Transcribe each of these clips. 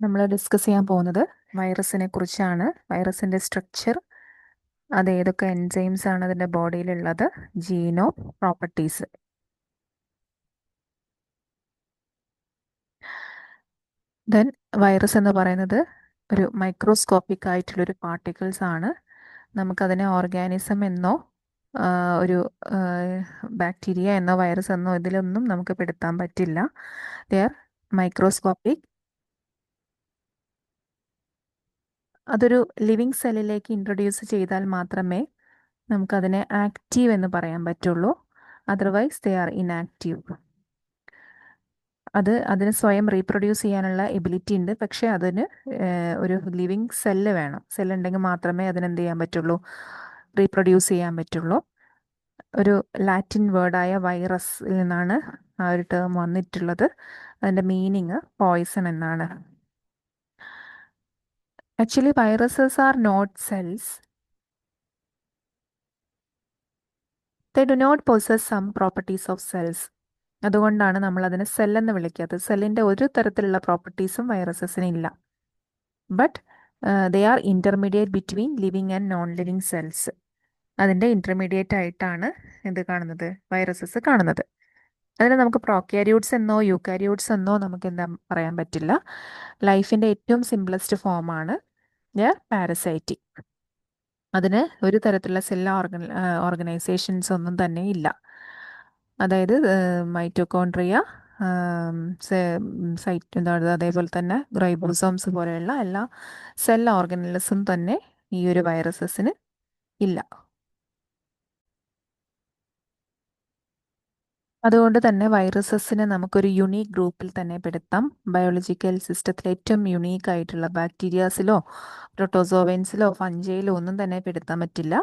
നമ്മൾ ഡിസ്കസ് ചെയ്യാൻ പോകുന്നത് വൈറസിനെ കുറിച്ചാണ്. വൈറസിൻ്റെ സ്ട്രക്ചർ, അത് ഏതൊക്കെ എൻസൈംസ് ആണ് അതിൻ്റെ ബോഡിയിലുള്ളത്, ജീനോ പ്രോപ്പർട്ടീസ്. ദെൻ വൈറസ് എന്ന് പറയുന്നത് ഒരു മൈക്രോസ്കോപ്പിക് ആയിട്ടുള്ളൊരു പാർട്ടിക്കിൾസ് ആണ്. നമുക്കതിനെ ഓർഗാനിസം എന്നോ ഒരു ബാക്ടീരിയ എന്നോ വൈറസ് എന്നോ ഇതിലൊന്നും നമുക്ക് പെടുത്താൻ പറ്റില്ല. They are microscopic. അതൊരു ലിവിങ് സെല്ലിലേക്ക് ഇൻട്രൊഡ്യൂസ് ചെയ്താൽ മാത്രമേ നമുക്കതിനെ ആക്റ്റീവ് എന്ന് പറയാൻ പറ്റുള്ളൂ. Otherwise they are inactive. അതിന് സ്വയം റീപ്രൊഡ്യൂസ് ചെയ്യാനുള്ള എബിലിറ്റി ഉണ്ട്, പക്ഷേ അതിന് ഒരു ലിവിങ് സെല്ല് വേണം. സെല്ലുണ്ടെങ്കിൽ മാത്രമേ അതിനെന്ത് ചെയ്യാൻ പറ്റുള്ളൂ, റീപ്രൊഡ്യൂസ് ചെയ്യാൻ പറ്റുള്ളൂ. ഒരു ലാറ്റിൻ വേർഡായ വൈറസിൽ നിന്നാണ് ആ ഒരു ടേം വന്നിട്ടുള്ളത്. അതിൻ്റെ മീനിങ് പോയ്സൺ എന്നാണ്. Actually viruses are not cells. They do not possess some properties of cells. അതുകൊണ്ടാണ് നമ്മൾ അതിനെ സെല്ലെന്ന് വിളിക്കാത്തത്. സെല്ലിൻ്റെ ഒരു തരത്തിലുള്ള പ്രോപ്പർട്ടീസും വൈറസസിന് ഇല്ല. But they are intermediate between living and non living cells. അതിൻ്റെ ഇൻ്റർമീഡിയറ്റ് ആയിട്ടാണ് എന്ത് കാണുന്നത്, വൈറസസ് കാണുന്നത്. അതിന് നമുക്ക് പ്രോക്യാരിയോട്സ് എന്നോ യൂക്കാരിയോട്സ് എന്നോ നമുക്ക് എന്താ പറയാൻ പറ്റില്ല. ലൈഫിൻ്റെ ഏറ്റവും സിംപ്ലസ്റ്റ് ഫോമാണ് പാരസൈറ്റിക്. അതിന് ഒരു തരത്തിലുള്ള ഓർഗനൈസേഷൻസ് ഒന്നും തന്നെ ഇല്ല. അതായത് മൈറ്റോകോൺട്രിയ, സൈറ്റ് എന്താണ്, അതേപോലെ തന്നെ റൈബോസോംസ് പോലെയുള്ള എല്ലാ സെൽ ഓർഗനൽസും തന്നെ ഈ ഒരു വൈറസസിന് ഇല്ല. അതുകൊണ്ട് തന്നെ വൈറസസിനെ നമുക്കൊരു യുണീക്ക് ഗ്രൂപ്പിൽ തന്നെ പെടുത്താം. ബയോളജിക്കൽ സിസ്റ്റത്തിൽ ഏറ്റവും യുണീക്ക് ആയിട്ടുള്ള ബാക്ടീരിയാസിലോ പ്രോട്ടോസോവൻസിലോ ഫഞ്ചയിലോ ഒന്നും തന്നെ പെടുത്താൻ പറ്റില്ല.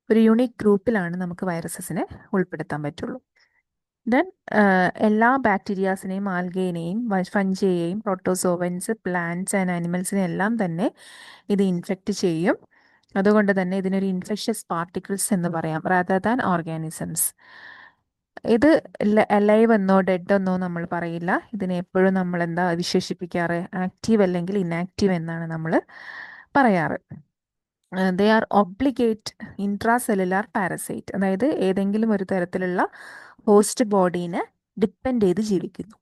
ഒരു യൂണിക് ഗ്രൂപ്പിലാണ് നമുക്ക് വൈറസസിനെ ഉൾപ്പെടുത്താൻ പറ്റുള്ളൂ. ദെൻ എല്ലാ ബാക്ടീരിയാസിനെയും ആൽഗേനെയും ഫഞ്ചിയെയും പ്രോട്ടോസോവൻസ്, പ്ലാന്റ്സ് ആൻഡ് ആനിമൽസിനെ എല്ലാം തന്നെ ഇത് ഇൻഫെക്റ്റ് ചെയ്യും. അതുകൊണ്ട് തന്നെ ഇതിനൊരു ഇൻഫെക്ഷ്യസ് പാർട്ടിക്കിൾസ് എന്ന് പറയാം, റാദർ ദാൻ ഓർഗാനിസംസ്. ഇത് അലൈവ് എന്നോ ഡെഡ് എന്നോ നമ്മൾ പറയില്ല. ഇതിനെ എപ്പോഴും നമ്മൾ എന്താ വിശേഷിപ്പിക്കാറ്, ആക്റ്റീവ് അല്ലെങ്കിൽ ഇനാക്റ്റീവ് എന്നാണ് നമ്മൾ പറയാറ്. They are obligate intracellular parasite. അതായത് ഏതെങ്കിലും ഒരു തരത്തിലുള്ള ഹോസ്റ്റ് ബോഡീനെ ഡിപ്പെൻഡ് ചെയ്ത് ജീവിക്കുന്നു.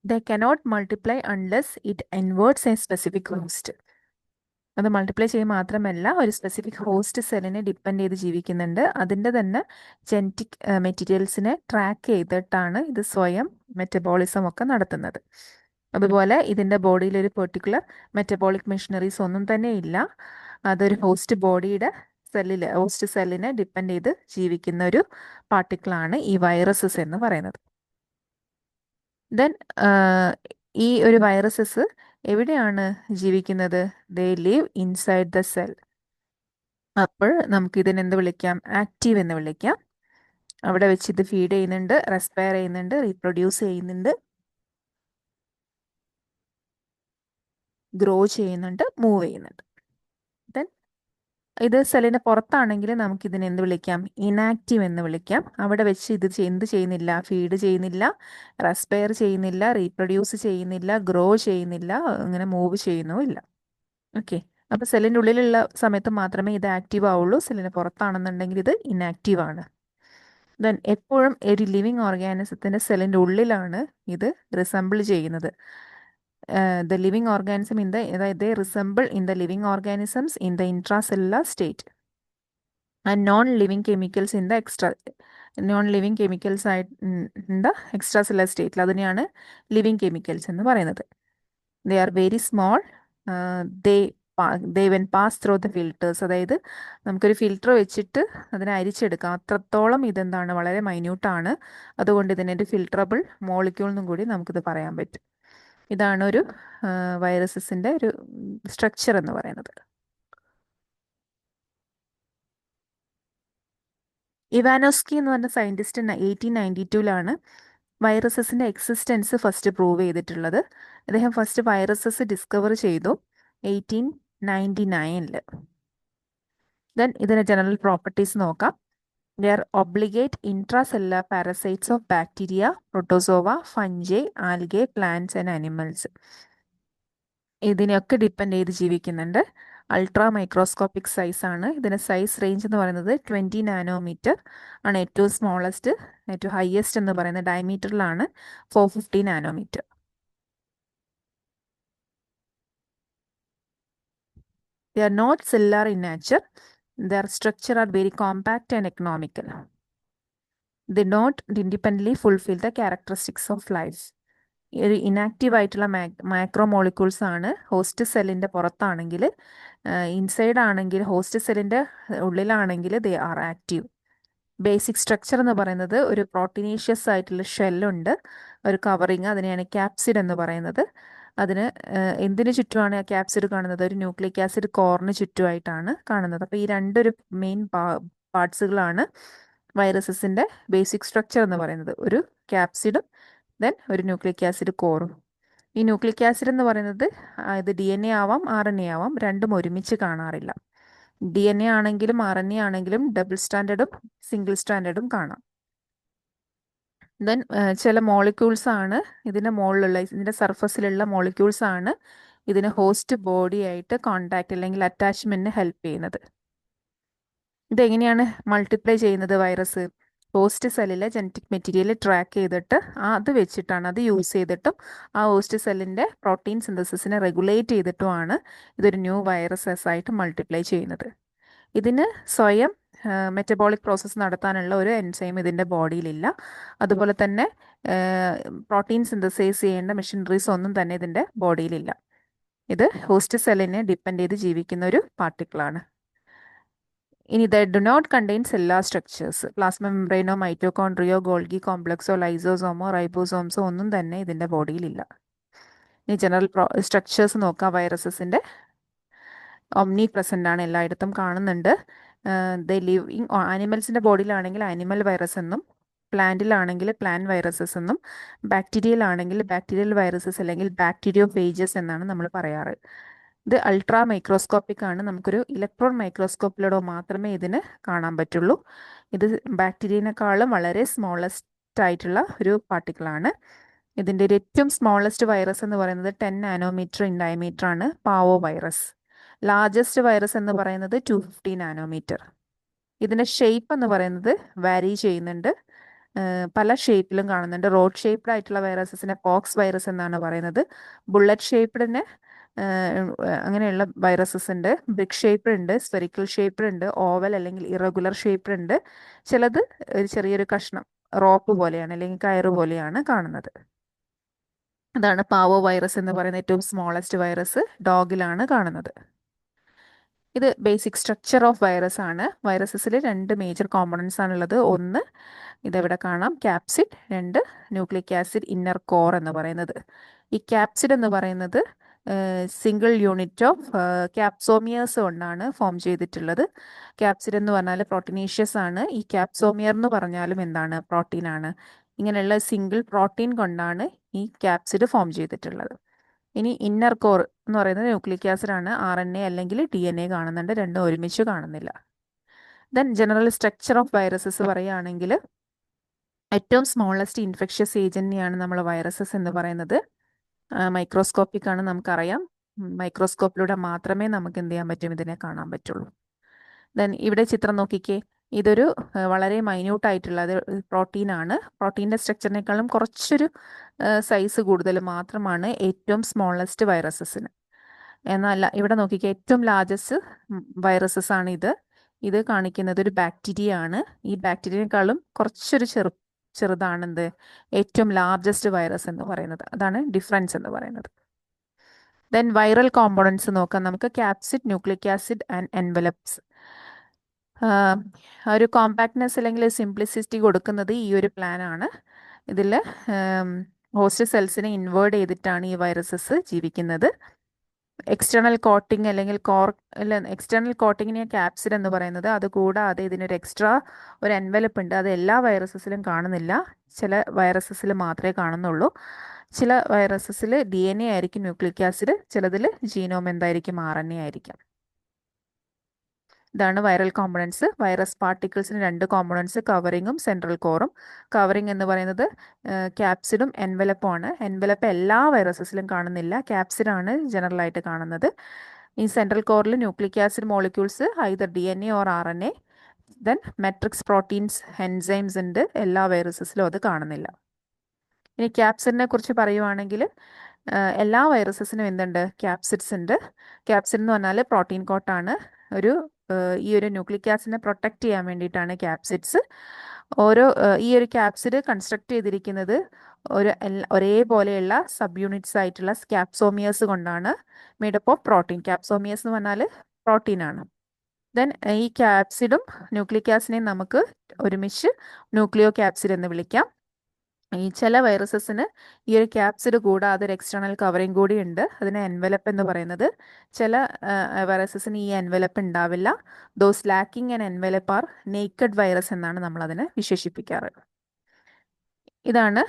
They cannot multiply unless it invades a specific host. അത് മൾട്ടിപ്ലൈ ചെയ്യുക മാത്രമല്ല, ഒരു സ്പെസിഫിക് ഹോസ്റ്റ് സെല്ലിനെ ഡിപ്പെൻഡ് ചെയ്ത് ജീവിക്കുന്നുണ്ട്. അതിൻ്റെ തന്നെ ജനറ്റിക് മെറ്റീരിയൽസിനെ ട്രാക്ക് ചെയ്തിട്ടാണ് ഇത് സ്വയം മെറ്റബോളിസം ഒക്കെ നടത്തുന്നത്. അതുപോലെ ഇതിൻ്റെ ബോഡിയിൽ ഒരു പെർട്ടിക്കുലർ മെറ്റബോളിക് മെഷീനറീസ് ഒന്നും തന്നെ ഇല്ല. അതൊരു ഹോസ്റ്റ് സെല്ലിനെ ഡിപ്പെൻഡ് ചെയ്ത് ജീവിക്കുന്ന ഒരു പാർട്ടിക്കിളാണ് ഈ വൈറസസ് എന്ന് പറയുന്നത്. ദെൻ ഈ ഒരു വൈറസസ് എവിടെയാണ് ജീവിക്കുന്നത്? They live inside the cell. അപ്പോൾ നമുക്ക് ഇതിനെന്ത് വിളിക്കാം, ആക്റ്റീവ് എന്ന് വിളിക്കാം. അവിടെ വെച്ച് ഇത് ഫീഡ് ചെയ്യുന്നുണ്ട്, റെസ്പയർ ചെയ്യുന്നുണ്ട്, റീപ്രൊഡ്യൂസ് ചെയ്യുന്നുണ്ട്, ഗ്രോ ചെയ്യുന്നുണ്ട്, മൂവ് ചെയ്യുന്നുണ്ട്. ദെൻ ഇത് സെല്ലിന് പുറത്താണെങ്കിൽ നമുക്കിതിനെ എന്ത് വിളിക്കാം, ഇനാക്റ്റീവ് എന്ന് വിളിക്കാം. അവിടെ വെച്ച് ഇത് എന്ത് ചെയ്യുന്നില്ല, ഫീഡ് ചെയ്യുന്നില്ല, റെസ്പയർ ചെയ്യുന്നില്ല, റീപ്രൊഡ്യൂസ് ചെയ്യുന്നില്ല, ഗ്രോ ചെയ്യുന്നില്ല, അങ്ങനെ മൂവ് ചെയ്യുന്നുമില്ല. ഓക്കെ, അപ്പോൾ സെല്ലിൻ്റെ ഉള്ളിലുള്ള സമയത്ത് മാത്രമേ ഇത് ആക്റ്റീവ് ആവുള്ളൂ. സെല്ലിന് പുറത്താണെന്നുണ്ടെങ്കിൽ ഇത് ഇനാക്റ്റീവ് ആണ്. ദെൻ എപ്പോഴും ഒരു ലിവിങ് ഓർഗാനിസത്തിൻ്റെ സെല്ലിൻ്റെ ഉള്ളിലാണ് ഇത് റിസംബിൾ ചെയ്യുന്നത്. ദ ലിവിങ് ഓർഗാനിസം അതായത് resemble in the living organisms in the intracellular state and non living chemicals in the extra cellular സ്റ്റേറ്റിൽ. അതിനെയാണ് ലിവിങ് കെമിക്കൽസ് എന്ന് പറയുന്നത്. They are very small. They when pass through the filters. അതായത് നമുക്കൊരു filter വെച്ചിട്ട് അതിനെ അരിച്ചെടുക്കാം. അത്രത്തോളം ഇതെന്താണ്, വളരെ മൈന്യൂട്ടാണ്. അതുകൊണ്ട് ഇതിനെ ഒരു ഫിൽറ്ററബിൾ മോളിക്യൂൾ എന്നും കൂടി നമുക്കിത് പറയാൻ പറ്റും. ഇതാണ് ഒരു വൈറസസിൻ്റെ ഒരു സ്ട്രക്ചർ എന്ന് പറയുന്നത്. ഇവാനോസ്കി എന്ന് പറഞ്ഞ സയൻറ്റിസ്റ്റ് 1892 വൈറസസിൻ്റെ എക്സിസ്റ്റൻസ് ഫസ്റ്റ് പ്രൂവ് ചെയ്തിട്ടുള്ളത്. അദ്ദേഹം ഫസ്റ്റ് വൈറസസ് ഡിസ്കവർ ചെയ്തു 1899. ദെൻ ഇതിൻ്റെ ജനറൽ പ്രോപ്പർട്ടീസ് നോക്കാം. They are obligate intracellular parasites of bacteria, protozoa, fungi, algae, plants and animals. ഇതിനെയൊക്കെ ഡിപ്പെൻഡ് ചെയ്ത് ജീവിക്കുന്നുണ്ട്. അൾട്രാ മൈക്രോസ്കോപ്പിക് സൈസ് ആണ്. ഇതിന് സൈസ് റേഞ്ച് എന്ന് പറയുന്നത് 20 നാനോമീറ്റർ ആണ്. ഏറ്റവും സ്മോളസ്റ്റ്, ഏറ്റവും ഹയസ്റ്റ് എന്ന് പറയുന്നത് ഡയമീറ്ററിലാണ് 450 nanometre. They are not cellular in nature. Their structure are very compact and economical. They don't independently fulfill the characteristics of life. ഒരു ഇനാക്റ്റീവ് ആയിട്ടുള്ള മൈക്രോമോളിക്യൂൾസ് ആണ്. ഹോസ്റ്റ് സെല്ലിൻ്റെ പുറത്താണെങ്കിൽ, ഇൻസൈഡ് ആണെങ്കിൽ, ഹോസ്റ്റ് സെല്ലിൻ്റെ ഉള്ളിലാണെങ്കിൽ they are active. Basic structure എന്ന് പറയുന്നത് ഒരു പ്രോട്ടീനേഷ്യസ് ആയിട്ടുള്ള ഷെല്ലുണ്ട്, ഒരു കവറിങ്, അതിനെയാണ് ക്യാപ്സിഡ് എന്ന് പറയുന്നത്. അതിന് എന്തിനു ചുറ്റുമാണ് ആ ക്യാപ്സിഡ് കാണുന്നത്? ഒരു ന്യൂക്ലിക് ആസിഡ് കോറിന് ചുറ്റുമായിട്ടാണ് കാണുന്നത്. അപ്പോൾ ഈ രണ്ടൊരു മെയിൻ പാർട്സുകളാണ് വൈറസസിൻ്റെ ബേസിക് സ്ട്രക്ചർ എന്ന് പറയുന്നത്. ഒരു ക്യാപ്സിഡും ദെൻ ഒരു ന്യൂക്ലിക് ആസിഡ് കോറും. ഈ ന്യൂക്ലിക് ആസിഡ് എന്ന് പറയുന്നത് ഇത് DNA ആവാം, RNA ആവാം, രണ്ടും ഒരുമിച്ച് കാണാറില്ല. DNA ആണെങ്കിലും RNA ആണെങ്കിലും ഡബിൾ സ്റ്റാൻഡേർഡും സിംഗിൾ സ്റ്റാൻഡേർഡും കാണാം. ദെൻ ചില മോളിക്യൂൾസ് ആണ് ഇതിൻ്റെ മുകളിലുള്ള, ഇതിൻ്റെ സർഫസിലുള്ള മോളിക്യൂൾസ് ആണ് ഇതിന് ഹോസ്റ്റ് ബോഡി ആയിട്ട് കോണ്ടാക്ട് അല്ലെങ്കിൽ അറ്റാച്ച്മെന്റിന് ഹെൽപ്പ് ചെയ്യുന്നത്. ഇതെങ്ങനെയാണ് മൾട്ടിപ്ലൈ ചെയ്യുന്നത് വൈറസ്? ഹോസ്റ്റ് സെല്ലിലെ ജനറ്റിക് മെറ്റീരിയൽ ട്രാക്ക് ചെയ്തിട്ട് അത് വെച്ചിട്ടാണ്, അത് യൂസ് ചെയ്തിട്ടും ആ ഹോസ്റ്റ് സെല്ലിൻ്റെ പ്രോട്ടീൻ സിന്തസിസിനെ റെഗുലേറ്റ് ചെയ്തിട്ടുമാണ് ഇതൊരു ന്യൂ വൈറസസ് ആയിട്ട് മൾട്ടിപ്ലൈ ചെയ്യുന്നത്. ഇതിന് സ്വയം മെറ്റബോളിക് പ്രോസസ്സ് നടത്താനുള്ള ഒരു എൻസൈം ഇതിൻ്റെ ബോഡിയിലില്ല. അതുപോലെ തന്നെ പ്രോട്ടീൻ സിന്തസൈസ് ചെയ്യേണ്ട മെഷീനറീസ് ഒന്നും തന്നെ ഇതിൻ്റെ ബോഡിയിലില്ല. ഇത് ഹോസ്റ്റ് സെല്ലിനെ ഡിപ്പെൻഡ് ചെയ്ത് ജീവിക്കുന്ന ഒരു പാർട്ടിക്കിളാണ്. ഇനി they do not contain cellular structures. Plasma മെംബ്രെയിനോ മൈറ്റോകോൺട്രിയോ ഗോൾഗി കോംപ്ലക്സോ ലൈസോസോമോ റൈബോസോംസോ ഒന്നും തന്നെ ഇതിൻ്റെ ബോഡിയിലില്ല. ഇനി ജനറൽ സ്ട്രക്ചേഴ്സ് നോക്കാം. വൈറസസിൻ്റെ ഒംനി പ്രസൻ്റ് ആണ്, എല്ലായിടത്തും കാണുന്നുണ്ട്. ദ ലിവിങ് ആനിമൽസിൻ്റെ ബോഡിയിലാണെങ്കിൽ ആനിമൽ വൈറസ് എന്നും, പ്ലാന്റിലാണെങ്കിൽ പ്ലാന്റ് വൈറസസ് എന്നും, ബാക്ടീരിയയിലാണെങ്കിൽ ബാക്ടീരിയൽ വൈറസസ് അല്ലെങ്കിൽ ബാക്ടീരിയോഫേജസ് എന്നാണ് നമ്മൾ പറയാറ്. ഇത് അൾട്രാ മൈക്രോസ്കോപ്പിക് ആണ്. നമുക്കൊരു ഇലക്ട്രോൺ മൈക്രോസ്കോപ്പിലൂടെ മാത്രമേ ഇതിന് കാണാൻ പറ്റുള്ളൂ. ഇത് ബാക്ടീരിയനേക്കാളും വളരെ സ്മോളസ്റ്റ് ആയിട്ടുള്ള ഒരു പാർട്ടിക്കിളാണ്. ഇതിൻ്റെ ഒരു ഏറ്റവും സ്മോളസ്റ്റ് വൈറസ് എന്ന് പറയുന്നത് 10 നാനോമീറ്റർ ഇൻ ഡയമീറ്റർ ആണ്, പാവോ വൈറസ്. ലാർജസ്റ്റ് വൈറസ് എന്ന് പറയുന്നത് 250 നാനോമീറ്റർ. ഇതിൻ്റെ ഷേപ്പ് എന്ന് പറയുന്നത് വാരി ചെയ്യുന്നുണ്ട്, പല ഷേപ്പിലും കാണുന്നുണ്ട്. റോഡ് ഷേപ്ഡ് ആയിട്ടുള്ള വൈറസസിനെ പോക്സ് വൈറസ് എന്നാണ് പറയുന്നത്. ബുള്ളറ്റ് ഷേപ്ഡിന് അങ്ങനെയുള്ള വൈറസസ് ഉണ്ട്. ബ്രിക്ക് ഷേപ്ഡ് ഉണ്ട്, സ്ഫെറിക്കൽ ഷേപ്ഡ് ഉണ്ട്, ഓവൽ അല്ലെങ്കിൽ ഇറഗുലർ ഷേപ്ഡ് ഉണ്ട്. ചിലത് ഒരു ചെറിയൊരു കഷ്ണം റോപ്പ് പോലെയാണ് അല്ലെങ്കിൽ കയറ് പോലെയാണ് കാണുന്നത്. അതാണ് പാവോ വൈറസ് എന്ന് പറയുന്ന ഏറ്റവും സ്മോളസ്റ്റ് വൈറസ്. ഡോഗിലാണ് കാണുന്നത്. ഇത് ബേസിക് സ്ട്രക്ചർ ഓഫ് വൈറസ് ആണ്. വൈറസസിൽ 2 മേജർ കോമ്പണൻസ് ആണുള്ളത്. ഒന്ന് ഇതെവിടെ കാണാം, capsid. 2 nucleic acid inner core എന്ന് പറയുന്നത്. ഈ ക്യാപ്സിഡ് എന്ന് പറയുന്നത് സിംഗിൾ യൂണിറ്റ് ഓഫ് ക്യാപ്സോമിയേഴ്സ് കൊണ്ടാണ് ഫോം ചെയ്തിട്ടുള്ളത്. ക്യാപ്സിഡ് എന്ന് പറഞ്ഞാൽ പ്രോട്ടീനേഷ്യസ് ആണ്. ഈ ക്യാപ്സോമിയർ എന്ന് പറഞ്ഞാലും എന്താണ്, പ്രോട്ടീനാണ്. ഇങ്ങനെയുള്ള സിംഗിൾ പ്രോട്ടീൻ കൊണ്ടാണ് ഈ ക്യാപ്സിഡ് ഫോം ചെയ്തിട്ടുള്ളത്. ഇനി ഇന്നർ കോർ എന്ന് പറയുന്നത് ന്യൂക്ലിക് ആസിഡ് ആണ്. RNA അല്ലെങ്കിൽ DNA കാണുന്നുണ്ട്, രണ്ടും ഒരുമിച്ച് കാണുന്നില്ല. Then general structure of viruses പറയുകയാണെങ്കിൽ ഏറ്റവും സ്മോളസ്റ്റ് ഇൻഫെക്ഷ്യസ് ഏജന്റിനെയാണ് നമ്മൾ വൈറസസ് എന്ന് പറയുന്നത്. മൈക്രോസ്കോപ്പിക് ആണ്, നമുക്കറിയാം. മൈക്രോസ്കോപ്പിലൂടെ മാത്രമേ നമുക്ക് എന്ത് ചെയ്യാൻ പറ്റും, ഇതിനെ കാണാൻ പറ്റുള്ളൂ. ദെൻ ഇവിടെ ചിത്രം നോക്കിക്കേ. ഇതൊരു വളരെ മൈന്യൂട്ട് ആയിട്ടുള്ള പ്രോട്ടീനാണ്. പ്രോട്ടീൻ്റെ സ്ട്രക്ചറിനേക്കാളും കുറച്ചൊരു സൈസ് കൂടുതൽ മാത്രമാണ് ഏറ്റവും സ്മോളസ്റ്റ് വൈറസസിന്. എന്നല്ല, ഇവിടെ നോക്കിക്കേ, ഏറ്റവും ലാർജസ്റ്റ് വൈറസസ് ആണ് ഇത്. ഇത് കാണിക്കുന്നത് ഒരു ബാക്ടീരിയ ആണ്. ഈ ബാക്ടീരിയനേക്കാളും കുറച്ചൊരു ചെറുതാണെന്ത്, ഏറ്റവും ലാർജസ്റ്റ് വൈറസ് എന്ന് പറയുന്നത്. അതാണ് ഡിഫറൻസ് എന്ന് പറയുന്നത്. ദെൻ വൈറൽ കോമ്പോണൻസ് നോക്കാം നമുക്ക്. Capsid, nucleic acid and envelops. ഒരു കോമ്പാക്ട്നെസ് അല്ലെങ്കിൽ സിംപ്ലിസിറ്റി കൊടുക്കുന്നത് ഈ ഒരു പ്ലാനാണ്. ഇതിൽ ഹോസ്റ്റ് സെൽസിനെ ഇൻവേർട്ട് ചെയ്തിട്ടാണ് ഈ വൈറസസ് ജീവിക്കുന്നത്. എക്സ്റ്റേണൽ കോട്ടിംഗ് അല്ലെങ്കിൽ എക്സ്റ്റേണൽ കോട്ടിങ്ങിനെ ക്യാപ്സിഡ് എന്ന് പറയുന്നത്. അതുകൂടാതെ ഇതിനൊരു എക്സ്ട്രാ ഒരു എൻവലപ്പ് ഉണ്ട്. അത് എല്ലാ വൈറസസിലും കാണുന്നില്ല, ചില വൈറസസിൽ മാത്രമേ കാണുന്നുള്ളൂ. ചില വൈറസസിൽ DNA ആയിരിക്കും ന്യൂക്ലിക് ആസിഡ്, ചിലതിൽ ജീനോം എന്തായിരിക്കും, RNA ആയിരിക്കാം. ഇതാണ് വൈറൽ കോമ്പണൻസ്. വൈറസ് പാർട്ടിക്കിൾസിന് 2 കോമ്പണൻസ്, കവറിങ്ങും സെൻട്രൽ കോറും. കവറിങ് എന്ന് പറയുന്നത് ക്യാപ്സിഡും എൻവലപ്പും ആണ്. എൻവലപ്പ് എല്ലാ വൈറസസിലും കാണുന്നില്ല, ക്യാപ്സിഡാണ് ജനറലായിട്ട് കാണുന്നത്. ഈ സെൻട്രൽ കോറിൽ nucleic acid molecules either DNA or RNA, then matrix proteins, enzymes ഉണ്ട്. എല്ലാ വൈറസസിലും അത് കാണുന്നില്ല. ഇനി ക്യാപ്സിഡിനെ കുറിച്ച് പറയുവാണെങ്കിൽ എല്ലാ വൈറസസിനും എന്തുണ്ട്? ക്യാപ്സിഡ്സ് ഉണ്ട്. ക്യാപ്സിഡ് എന്ന് പറഞ്ഞാൽ പ്രോട്ടീൻ കോട്ടാണ്. ഈ ഒരു ന്യൂക്ലിക് ആസിഡിനെ പ്രൊട്ടക്റ്റ് ചെയ്യാൻ വേണ്ടിയിട്ടാണ് ക്യാപ്സിഡ്സ്. ഈ ഒരു ക്യാപ്സിഡ് കൺസ്ട്രക്ട് ചെയ്തിരിക്കുന്നത് ഒരേപോലെയുള്ള സബ് യൂണിറ്റ്സ് ആയിട്ടുള്ള ക്യാപ്സോമിയേഴ്സ് കൊണ്ടാണ്. Made up of protein. ക്യാപ്സോമിയേഴ്സ് എന്ന് പറഞ്ഞാൽ പ്രോട്ടീൻ ആണ്. ദെൻ ഈ ക്യാപ്സിഡും ന്യൂക്ലിക് ആസിഡിനെയും നമുക്ക് ഒരുമിച്ച് ന്യൂക്ലിയോ ക്യാപ്സിഡ് എന്ന് വിളിക്കാം. ഈ ചില വൈറസസിന് ഈ ഒരു ക്യാപ്സിഡ് കൂടാതെ ഒരു എക്സ്റ്റേണൽ കവറിങ് കൂടി ഉണ്ട്. അതിനെ എൻവലപ്പ് എന്ന് പറയുന്നത്. ചില വൈറസസിന് ഈ എൻവലപ്പ് ഉണ്ടാവില്ല. Those lacking an envelope are naked virus എന്നാണ് നമ്മൾ അതിനെ വിശേഷിപ്പിക്കാറ്. ഇതാണ്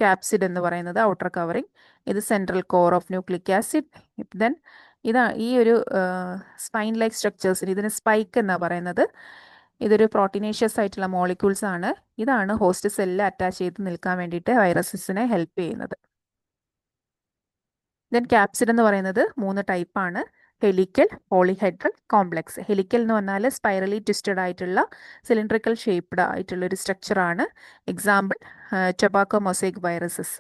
ക്യാപ്സിഡ് എന്ന് പറയുന്നത്, ഔട്ടർ കവറിങ്. ഇത് central core of nucleic acid. Then ഈ ഒരു സ്പൈൻ ലൈക്ക് സ്ട്രക്ചേഴ്സിന് ഇതിന് സ്പൈക്ക് എന്നാണ് പറയുന്നത്. ഇതൊരു പ്രോട്ടീനേഷ്യസ് ആയിട്ടുള്ള മോളിക്യൂൾസ് ആണ്. ഇതാണ് ഹോസ്റ്റ് സെല്ലിൽ അറ്റാച്ച് ചെയ്ത് നിൽക്കാൻ വേണ്ടിയിട്ട് വൈറസസിനെ ഹെൽപ്പ് ചെയ്യുന്നത്. ദെൻ ക്യാപ്സിഡ് എന്ന് പറയുന്നത് 3 ടൈപ്പാണ്: ഹെലിക്കൽ, പോളിഹെഡ്രൽ, കോംപ്ലെക്സ്. ഹെലിക്കൽ എന്ന് പറഞ്ഞാൽ സ്പൈറലി ട്വിസ്റ്റഡ് ആയിട്ടുള്ള സിലിണ്ട്രിക്കൽ ഷേപ്ഡ് ആയിട്ടുള്ള ഒരു സ്ട്രക്ചറാണ്. Example tobacco mosaic viruses.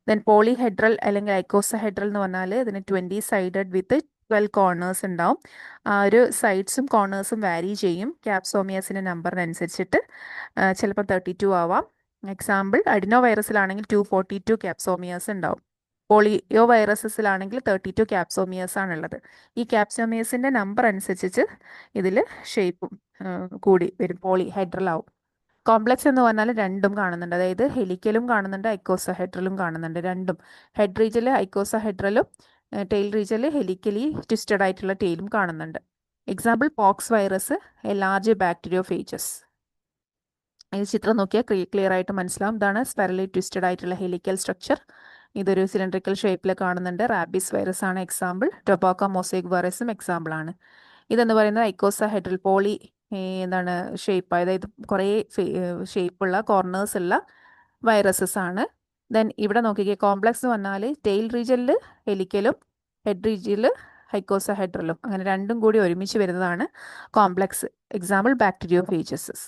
Then polyhedral അല്ലെങ്കിൽ ഐക്കോസഹെഡ്രൽ എന്ന് പറഞ്ഞാൽ ഇതിന് 20 സൈഡഡ് വിത്ത് 12 കോർണേഴ്സ് ഉണ്ടാവും. ആ ഒരു സൈഡ്സും കോർണേഴ്സും വാരി ചെയ്യും ക്യാപ്സോമിയസിൻ്റെ നമ്പറിനനുസരിച്ചിട്ട്. ചിലപ്പോൾ 32 ആവാം. എക്സാമ്പിൾ അഡിനോ വൈറസിലാണെങ്കിൽ 242 ക്യാപ്സോമിയേഴ്സ് ഉണ്ടാവും. പോളിയോ വൈറസസിലാണെങ്കിൽ 32 ക്യാപ്സോമിയേഴ്സ് ആണുള്ളത്. ഈ ക്യാപ്സോമിയേഴ്സിൻ്റെ നമ്പർ അനുസരിച്ച് ഇതിൽ ഷേപ്പും കൂടി വരും, പോളിഹെഡ്രൽ ആവും. കോംപ്ലെക്സ് എന്ന് പറഞ്ഞാൽ രണ്ടും കാണുന്നുണ്ട്, അതായത് ഹെലിക്കലും കാണുന്നുണ്ട്, ഐക്കോസഹെഡ്രലും കാണുന്നുണ്ട്. രണ്ടും ഹെഡ് റീജിയൽ ഐക്കോസഹെഡ്രലും ടെയിൽ റീജിയൽ ഹെലിക്കലി ട്വിസ്റ്റഡ് ആയിട്ടുള്ള ടെയിലും കാണുന്നുണ്ട്. Example pox virus, a large bacteriophages. ഈ ചിത്രം നോക്കിയാൽ ക്ലിയർ ആയിട്ട് മനസ്സിലാവും. ഇതാണ് സ്പൈറലി ട്വിസ്റ്റഡ് ആയിട്ടുള്ള ഹെലിക്കൽ സ്ട്രക്ചർ. ഇതൊരു സിലിണ്ട്രിക്കൽ ഷേപ്പിൽ കാണുന്നുണ്ട്. റാബീസ് വൈറസ് ആണ് എക്സാമ്പിൾ. ടൊബാക്കോ മൊസൈക് വൈറസും എക്സാമ്പിൾ ആണ്. ഇതെന്ന് പറയുന്നത് ഐക്കോസഹെഡ്രൽ എന്താണ് ഷേപ്പ്, അതായത് കുറേ ഷേപ്പുള്ള കോർണേഴ്സ് ഉള്ള വൈറസസ് ആണ്. ദെൻ ഇവിടെ നോക്കിക്കേ, കോംപ്ലെക്സ് എന്ന് പറഞ്ഞാൽ ടെയിൽ റീജിയനിൽ ഹെലിക്കലും ഹെഡ് റീജിയനിൽ ഐക്കോസഹെഡ്രലും, അങ്ങനെ രണ്ടും കൂടി ഒരുമിച്ച് വരുന്നതാണ് കോംപ്ലെക്സ്. എക്സാമ്പിൾ ബാക്ടീരിയോഫേജസസ്.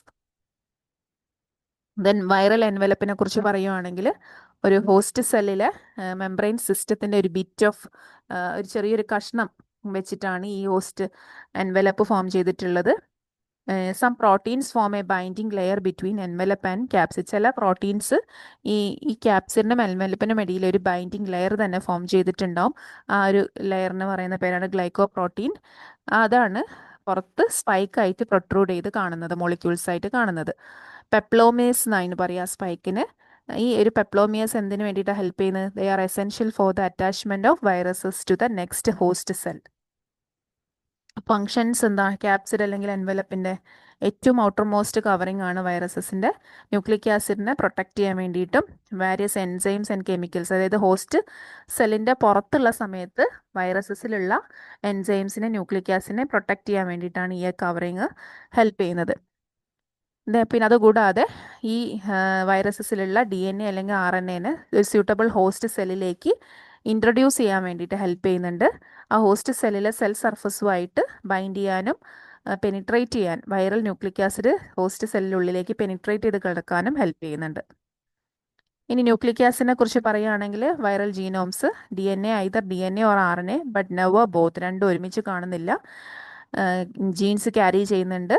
ദെൻ വൈറൽ എൻവലപ്പിനെ കുറിച്ച് പറയുവാണെങ്കിൽ, ഒരു ഹോസ്റ്റ് സെല്ലിലെ മെംബ്രെയിൻ സിസ്റ്റത്തിൻ്റെ ഒരു ബിറ്റ് ഓഫ് ഒരു ചെറിയൊരു കഷ്ണം വെച്ചിട്ടാണ് ഈ ഹോസ്റ്റ് എൻവലപ്പ് ഫോം ചെയ്തിട്ടുള്ളത്. Some proteins form a binding layer between envelope and capsid. ചില പ്രോട്ടീൻസ് ഈ ക്യാപ്സിഡിനും എൻവലപ്പിനും ഇടയിൽ ഒരു ബൈൻഡിങ് ലെയർ തന്നെ ഫോം ചെയ്തിട്ടുണ്ടാവും. ആ ഒരു ലെയറിന് പറയുന്ന പേരാണ് ഗ്ലൈക്കോ പ്രോട്ടീൻ. അതാണ് പുറത്ത് സ്പൈക്കായിട്ട് പ്രൊട്രൂഡ് ചെയ്ത് കാണുന്നത്, മോളിക്യൂൾസ് ആയിട്ട് കാണുന്നത്. പെപ്ലോമിയസ് എന്നാണ് പറയുക സ്പൈക്കിന്. ഈ ഒരു പെപ്ലോമിയസ് എന്തിനു വേണ്ടിയിട്ടാണ് ഹെൽപ്പ് ചെയ്യുന്നത്? They are essential for the attachment of viruses to the next host cell. Functions എന്താ? ക്യാപ്സിഡ് അല്ലെങ്കിൽ എൻവലപ്പിൻ്റെ ഏറ്റവും ഔട്ടർ മോസ്റ്റ് കവറിംഗ് ആണ് വൈറസസിൻ്റെ. ന്യൂക്ലിക് ആസിഡിനെ പ്രൊട്ടക്റ്റ് ചെയ്യാൻ വേണ്ടിയിട്ടും വാരിയസ് എൻസൈംസ് ആൻഡ് കെമിക്കൽസ്, അതായത് ഹോസ്റ്റ് സെല്ലിൻ്റെ പുറത്തുള്ള സമയത്ത് വൈറസസിലുള്ള എൻസൈംസിനെ ന്യൂക്ലിക് ആസിഡിനെ പ്രൊട്ടക്റ്റ് ചെയ്യാൻ വേണ്ടിയിട്ടാണ് ഈ കവറിങ് ഹെൽപ്പ് ചെയ്യുന്നത്. പിന്നെ അതുകൂടാതെ ഈ വൈറസസിലുള്ള DNA അല്ലെങ്കിൽ RNAനെ ഒരു സ്യൂട്ടബിൾ ഹോസ്റ്റ് സെല്ലിലേക്ക് ഇൻട്രൊഡ്യൂസ് ചെയ്യാൻ വേണ്ടിയിട്ട് ഹെൽപ്പ് ചെയ്യുന്നുണ്ട്. ആ ഹോസ്റ്റ് സെല്ലിലെ സെൽ സർഫസുമായിട്ട് ബൈൻഡ് ചെയ്യാനും പെനിട്രേറ്റ് ചെയ്യാൻ, വൈറൽ ന്യൂക്ലിക് ആസിഡ് ഹോസ്റ്റ് സെല്ലിനുള്ളിലേക്ക് പെനിട്രേറ്റ് ചെയ്ത് കിടക്കാനും ഹെൽപ്പ് ചെയ്യുന്നുണ്ട്. ഇനി ന്യൂക്ലിക് ആസിഡിനെ കുറിച്ച് പറയുകയാണെങ്കിൽ, viral genomes either DNA or RNA but never both, രണ്ടും ഒരുമിച്ച് കാണുന്നില്ല. ജീൻസ് ക്യാരി ചെയ്യുന്നുണ്ട്.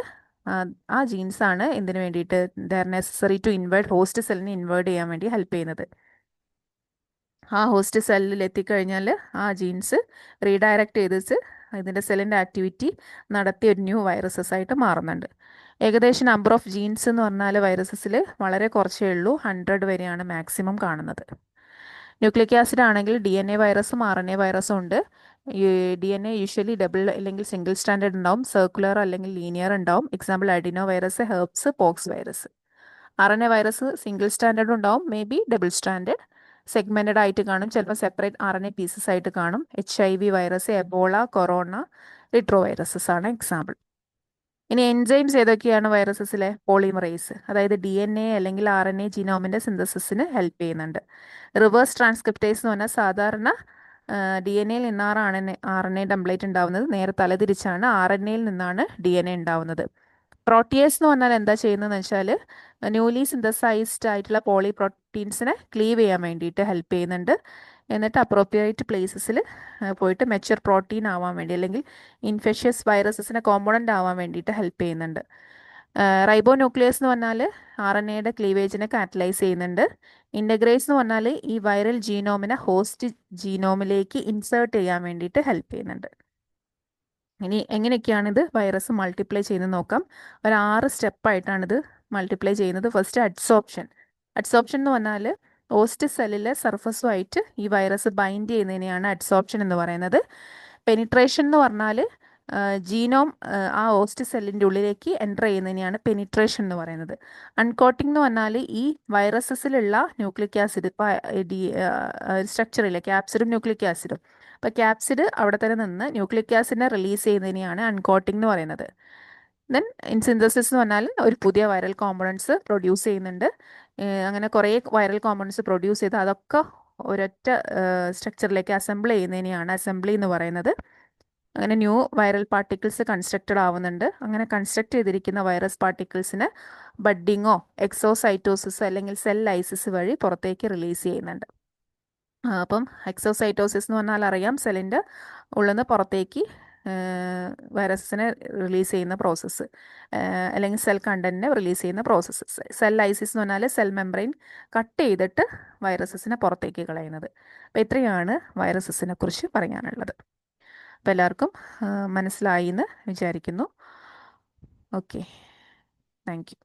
ആ ജീൻസാണ് എന്തിനു വേണ്ടിയിട്ട് they are necessary to invert, host സെല്ലിനെ ഇൻവേർട്ട് ചെയ്യാൻ വേണ്ടി ഹെൽപ്പ് ചെയ്യുന്നത്. ആ ഹോസ്റ്റ് സെല്ലിൽ എത്തിക്കഴിഞ്ഞാൽ ആ ജീൻസ് റീഡയറക്റ്റ് ചെയ്തിട്ട് ഇതിൻ്റെ സെല്ലിൻ്റെ ആക്ടിവിറ്റി നടത്തി ഒരു ന്യൂ വൈറസസ് ആയിട്ട് മാറുന്നുണ്ട്. ഏകദേശം നമ്പർ ഓഫ് ജീൻസ് എന്ന് പറഞ്ഞാൽ വൈറസസിൽ വളരെ കുറച്ചേ ഉള്ളൂ, 100 വരെയാണ് മാക്സിമം കാണുന്നത്. ന്യൂക്ലിക് ആസിഡ് ആണെങ്കിൽ DNA വൈറസും RNA വൈറസും ഉണ്ട്. DNA യൂഷ്വലി ഡബിൾ അല്ലെങ്കിൽ സിംഗിൾ സ്റ്റാൻഡേർഡ് ഉണ്ടാവും, സർക്കുലർ അല്ലെങ്കിൽ ലീനിയർ ഉണ്ടാവും. Example adeno virus, herpes, pox virus. RNA virus single standard ഉണ്ടാവും, may be double standard, segmented ആയിട്ട് കാണും, ചിലപ്പോൾ സെപ്പറേറ്റ് RNA പീസസ് ആയിട്ട് കാണും. HIV virus, Ebola, corona, retro viruses ആണ് എക്സാമ്പിൾ. ഇനി എൻസൈംസ് ഏതൊക്കെയാണ് വൈറസസിലെ? പോളിമറേസ്, അതായത് DNA അല്ലെങ്കിൽ RNA ജീനോമിൻ്റെ സിന്തസിസിന് ഹെൽപ്പ് ചെയ്യുന്നുണ്ട്. റിവേഴ്സ് ട്രാൻസ്ക്രിപ്റ്റേസ് എന്ന് പറഞ്ഞാൽ സാധാരണ DNA യിൽ നിന്നാണ് RNA ടെംപ്ലേറ്റ് ഉണ്ടാവുന്നത്. നേരെ തലതിരിച്ചാണ് RNA യിൽ നിന്നാണ് DNA ഉണ്ടാവുന്നത്. പ്രോട്ടിയേസ് എന്ന് പറഞ്ഞാൽ എന്താ ചെയ്യുന്നതെന്ന് വെച്ചാൽ ന്യൂലി സിന്തസൈസ്ഡ് ആയിട്ടുള്ള പോളി പ്രോട്ടീൻസിനെ ക്ലീവ് ചെയ്യാൻ വേണ്ടിയിട്ട് ഹെൽപ്പ് ചെയ്യുന്നുണ്ട്. എന്നിട്ട് അപ്രോപ്രിയേറ്റ് പ്ലേസസിൽ പോയിട്ട് മെച്ചുവർ പ്രോട്ടീൻ ആവാൻ വേണ്ടി അല്ലെങ്കിൽ ഇൻഫെഷ്യസ് വൈറസസിനെ കോമ്പണൻ്റ് ആവാൻ വേണ്ടിയിട്ട് ഹെൽപ്പ് ചെയ്യുന്നുണ്ട്. റൈബോ ന്യൂക്ലിയസ് എന്ന് പറഞ്ഞാൽ RNAയുടെ ക്ലീവേജിനെ കാറ്റലൈസ് ചെയ്യുന്നുണ്ട്. ഇൻ്റഗ്രേസ് എന്ന് പറഞ്ഞാൽ ഈ വൈറൽ ജീനോമിനെ ഹോസ്റ്റ് ജീനോമിലേക്ക് ഇൻസേർട്ട് ചെയ്യാൻ വേണ്ടിയിട്ട് ഹെൽപ്പ് ചെയ്യുന്നുണ്ട്. ഇനി എങ്ങനെയൊക്കെയാണിത് വൈറസ് മൾട്ടിപ്ലൈ ചെയ്യുന്നത് നോക്കാം. ഒരു 6 സ്റ്റെപ്പായിട്ടാണിത് മൾട്ടിപ്ലൈ ചെയ്യുന്നത്. First adsorption. അഡ്സോപ്ഷൻ എന്ന് പറഞ്ഞാൽ ഹോസ്റ്റ് സെല്ലിലെ സർഫസുമായിട്ട് ഈ വൈറസ് ബൈൻഡ് ചെയ്യുന്നതിനെയാണ് അഡ്സോപ്ഷൻ എന്ന് പറയുന്നത്. പെനിട്രേഷൻ എന്ന് പറഞ്ഞാൽ ജീനോം ആ ഹോസ്റ്റ് സെല്ലിൻ്റെ ഉള്ളിലേക്ക് എൻ്റർ ചെയ്യുന്നതിനെയാണ് പെനിട്രേഷൻ എന്ന് പറയുന്നത്. അൺകോട്ടിംഗ് എന്ന് പറഞ്ഞാൽ ഈ വൈറസസിലുള്ള ന്യൂക്ലിക് ആസിഡ് ഇപ്പോൾ സ്ട്രക്ചറിലെ ക്യാപ്സിഡും ന്യൂക്ലിക് ആസിഡും, അപ്പോൾ ക്യാപ്സിഡ് അവിടെ തന്നെ നിന്ന് ന്യൂക്ലിക് ആസിഡിനെ റിലീസ് ചെയ്യുന്നതിനെയാണ് അൺകോട്ടിംഗ് എന്ന് പറയുന്നത്. ദെൻ ഇൻ സിന്തസിസ് എന്ന് പറഞ്ഞാൽ ഒരു പുതിയ വൈറൽ കോമ്പണൻസ് പ്രൊഡ്യൂസ് ചെയ്യുന്നുണ്ട്. അങ്ങനെ കുറേ വൈറൽ കോമ്പണൻസ് പ്രൊഡ്യൂസ് ചെയ്ത് അതൊക്കെ ഒരൊറ്റ സ്ട്രക്ചറിലേക്ക് അസംബിൾ ചെയ്യുന്നതിനെയാണ് അസംബ്ലി എന്ന് പറയുന്നത്. അങ്ങനെ ന്യൂ വൈറൽ പാർട്ടിക്കിൾസ് കൺസ്ട്രക്റ്റഡ് ആവുന്നുണ്ട്. അങ്ങനെ കൺസ്ട്രക്ട് ചെയ്തിരിക്കുന്ന വൈറസ് പാർട്ടിക്കിൾസിന് ബഡ്ഡിങ്ങോ എക്സോസൈറ്റോസിസ് അല്ലെങ്കിൽ സെൽ ലൈസിസ് വഴി പുറത്തേക്ക് റിലീസ് ചെയ്യുന്നുണ്ട്. അപ്പം എക്സോസൈറ്റോസിസ് എന്ന് പറഞ്ഞാൽ അറിയാം, സെല്ലിൻ്റെ ഉള്ളിൽ നിന്ന് പുറത്തേക്ക് വൈറസിനെ റിലീസ് ചെയ്യുന്ന പ്രോസസ്സ്, അല്ലെങ്കിൽ സെൽ കണ്ടന്റിനെ റിലീസ് ചെയ്യുന്ന പ്രോസസ്സ്. സെൽ ലൈസിസ് എന്ന് പറഞ്ഞാൽ സെൽ മെംബ്രെയിൻ കട്ട് ചെയ്തിട്ട് വൈറസസിനെ പുറത്തേക്ക് കളയുന്നത്. അപ്പോൾ ഇത്രയാണ് വൈറസസിനെ കുറിച്ച് പറയാനുള്ളത്. അപ്പോൾ എല്ലാവർക്കും മനസ്സിലായി എന്ന് വിചാരിക്കുന്നു. Okay, thank you.